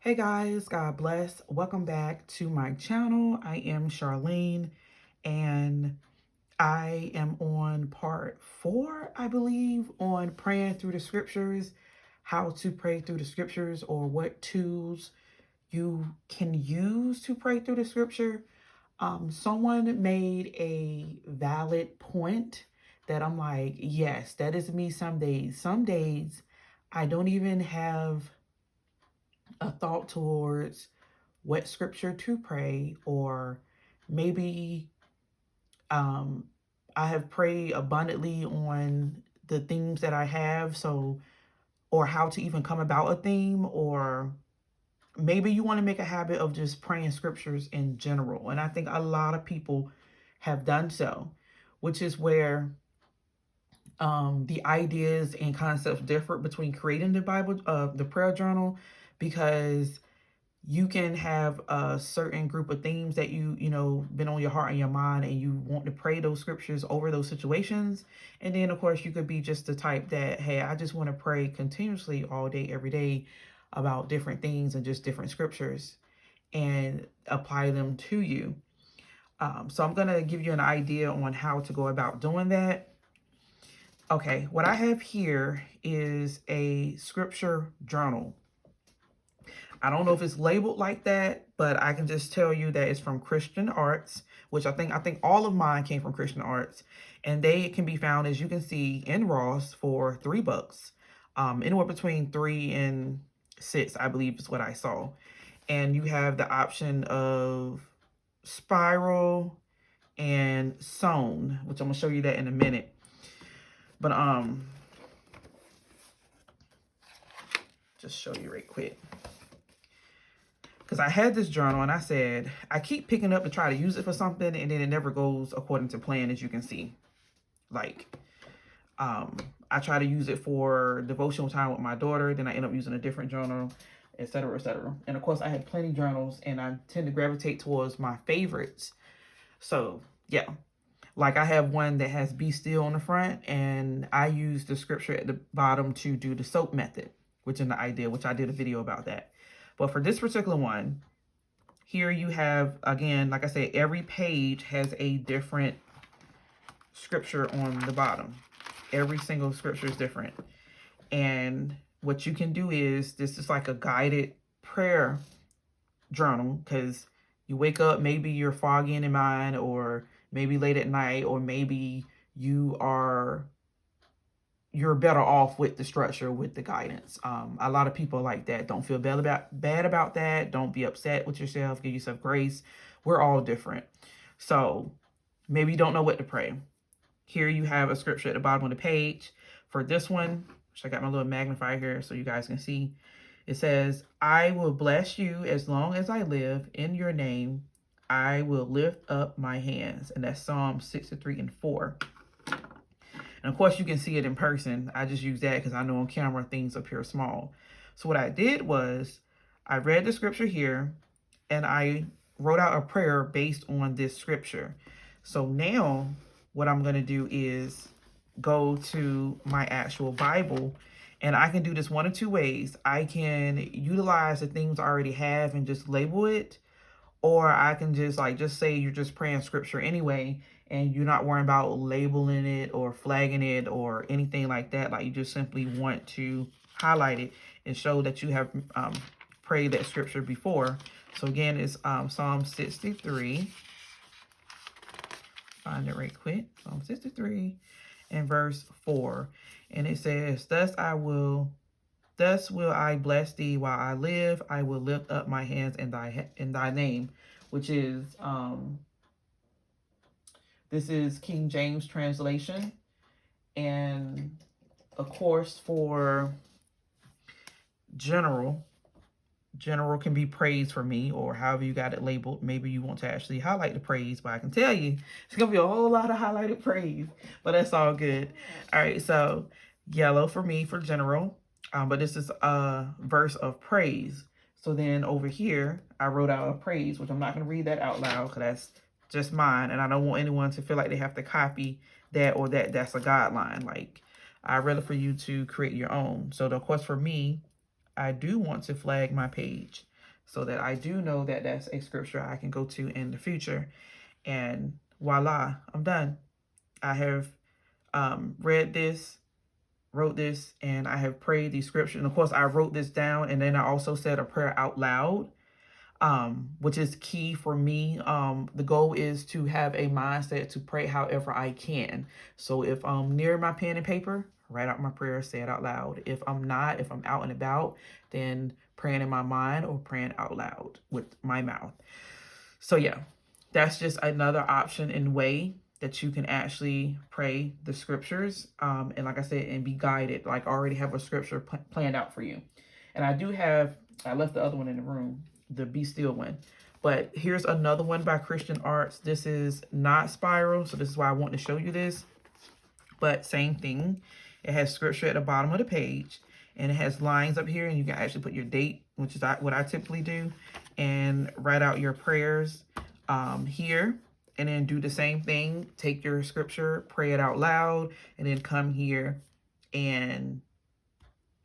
Hey guys, God bless. Welcome back to my channel. I am Charlene and I am on part 4, I believe, on praying through the scriptures, how to pray through the scriptures, or what tools you can use to pray through the scripture. Someone made a valid point that I'm like, yes, that is me some days. Some days I don't even have a thought towards what scripture to pray, or maybe um, I have prayed abundantly on the themes that I have, so, or how to even come about a theme, or maybe you want to make a habit of just praying scriptures in general. And I think a lot of people have done so, which is where the ideas and concepts differ between creating the Bible, the prayer journal, because you can have a certain group of themes that you know been on your heart and your mind, and you want to pray those scriptures over those situations. And then of course you could be just the type that, hey, I just want to pray continuously all day every day about different things and just different scriptures and apply them to you. So I'm going to give you an idea on how to go about doing that. Okay, what I have here is a scripture journal. I don't know if it's labeled like that, but I can just tell you that it's from Christian Arts, which I think all of mine came from Christian Arts, and they can be found, as you can see, in Ross for $3, anywhere between 3 and 6, I believe is what I saw. And you have the option of spiral and sewn, which I'm gonna show you that in a minute. But just show you right quick. Because I had this journal and I said, I keep picking up to try to use it for something, and then it never goes according to plan, as you can see. Like, I try to use it for devotional time with my daughter, then I end up using a different journal, etc., etc. And of course, I had plenty of journals, and I tend to gravitate towards my favorites. So, yeah. Like, I have one that has be still on the front, and I use the scripture at the bottom to do the soap method, which is the idea, which I did a video about that. But for this particular one, here you have, again, like I said, every page has a different scripture on the bottom. Every single scripture is different. And what you can do is, this is like a guided prayer journal, because you wake up, maybe you're foggy in mind, or maybe late at night, or maybe you're better off with the structure, with the guidance. A lot of people like that. Don't feel bad about that. Don't be upset with yourself. Give yourself grace. We're all different. So maybe you don't know what to pray. Here you have a scripture at the bottom of the page. For this one, which I got my little magnifier here so you guys can see, it says, I will bless you as long as I live. In your name, I will lift up my hands. And that's Psalm 63:4. And of course, you can see it in person. I just use that because I know on camera things appear small. So what I did was, I read the scripture here, and I wrote out a prayer based on this scripture. So now what I'm going to do is go to my actual Bible, and I can do this one of two ways. I can utilize the things I already have and just label it, or I can just say you're just praying scripture anyway, and you're not worrying about labeling it or flagging it or anything like that. Like, you just simply want to highlight it and show that you have prayed that scripture before. So again, it's Psalm 63. Find it right quick. Psalm 63 and verse 4. And it says, Thus will I bless thee while I live. I will lift up my hands in thy name, which is this is King James translation. And of course, for general can be praise for me, or however you got it labeled. Maybe you want to actually highlight the praise, but I can tell you it's gonna be a whole lot of highlighted praise, but that's all good. All right, so yellow for me for general. But this is a verse of praise. So then over here, I wrote out a praise, which I'm not going to read that out loud because that's just mine. And I don't want anyone to feel like they have to copy that, or that's a guideline. Like, I'd rather for you to create your own. So, of course, for me, I do want to flag my page. so that I do know that that's a scripture I can go to in the future. And voila, I'm done. I have read this, wrote this, and I have prayed the scripture. And of course, I wrote this down, and then I also said a prayer out loud, which is key for me. The goal is to have a mindset to pray however I can. So if I'm near my pen and paper, write out my prayer, say it out loud. If I'm not, if I'm out and about, then praying in my mind or praying out loud with my mouth. So yeah, that's just another option and way that you can actually pray the scriptures. And like I said, and be guided, like already have a scripture planned out for you. And I left the other one in the room, the Be Still one. But here's another one by Christian Arts. This is not spiral, so this is why I want to show you this. But same thing. It has scripture at the bottom of the page, and it has lines up here, and you can actually put your date, which is what I typically do, and write out your prayers here, and then do the same thing. Take your scripture, pray it out loud, and then come here and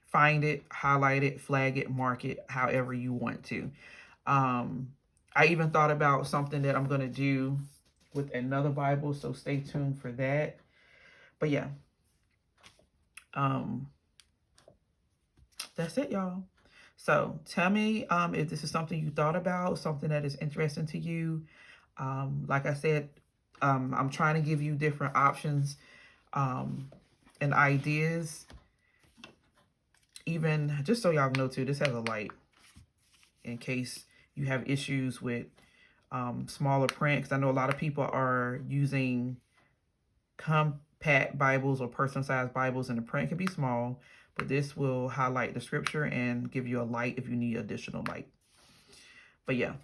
find it, highlight it, flag it, mark it, however you want to. I even thought about something that I'm going to do with another Bible, so stay tuned for that. But yeah, that's it, y'all. So tell me if this is something you thought about, something that is interesting to you. Like I said, I'm trying to give you different options and ideas. Even just so y'all know too, this has a light in case you have issues with smaller print, because I know a lot of people are using compact Bibles or person-sized Bibles, and the print can be small, but this will highlight the scripture and give you a light if you need additional light. But yeah,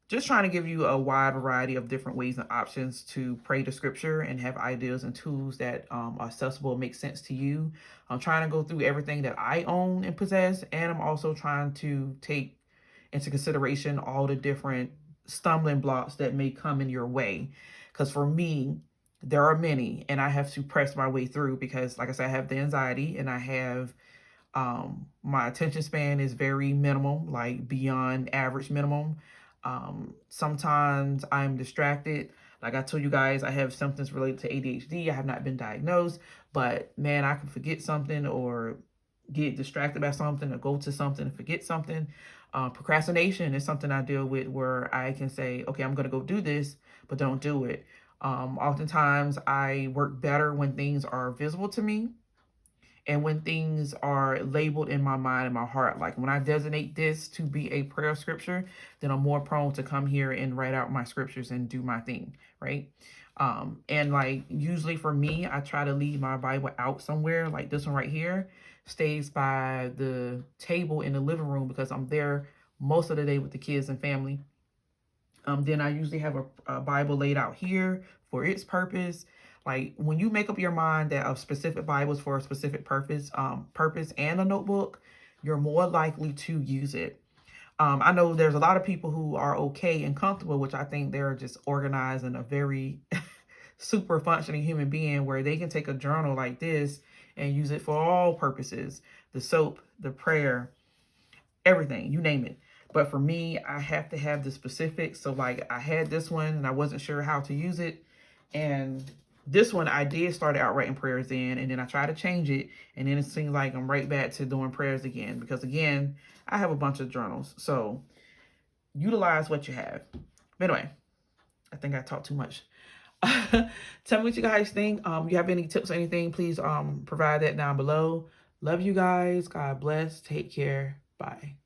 just trying to give you a wide variety of different ways and options to pray the scripture and have ideas and tools that are accessible, make sense to you. I'm trying to go through everything that I own and possess, and I'm also trying to take into consideration all the different stumbling blocks that may come in your way. Because for me, there are many, and I have to press my way through because, like I said, I have the anxiety, and I have my attention span is very minimum, like beyond average minimum. Sometimes I'm distracted. Like I told you guys, I have symptoms related to ADHD. I have not been diagnosed, but man, I can forget something or get distracted by something or go to something and forget something. Procrastination is something I deal with where I can say, okay, I'm going to go do this, but don't do it. Oftentimes I work better when things are visible to me and when things are labeled in my mind and my heart. Like when I designate this to be a prayer scripture, then I'm more prone to come here and write out my scriptures and do my thing, right? And like usually for me, I try to leave my Bible out somewhere. Like this one right here stays by the table in the living room because I'm there most of the day with the kids and family. Then I usually have a Bible laid out here for its purpose. Like when you make up your mind that a specific Bible is for a specific purpose and a notebook, you're more likely to use it. I know there's a lot of people who are okay and comfortable, which I think they're just organized and a very super functioning human being where they can take a journal like this and use it for all purposes. The soap, the prayer, everything, you name it. But for me, I have to have the specifics. So like I had this one and I wasn't sure how to use it. And this one I did start out writing prayers in, and then I tried to change it. And then it seemed like I'm right back to doing prayers again. Because again, I have a bunch of journals. So utilize what you have. But anyway, I think I talked too much. Tell me what you guys think. You have any tips or anything, please provide that down below. Love you guys. God bless. Take care. Bye.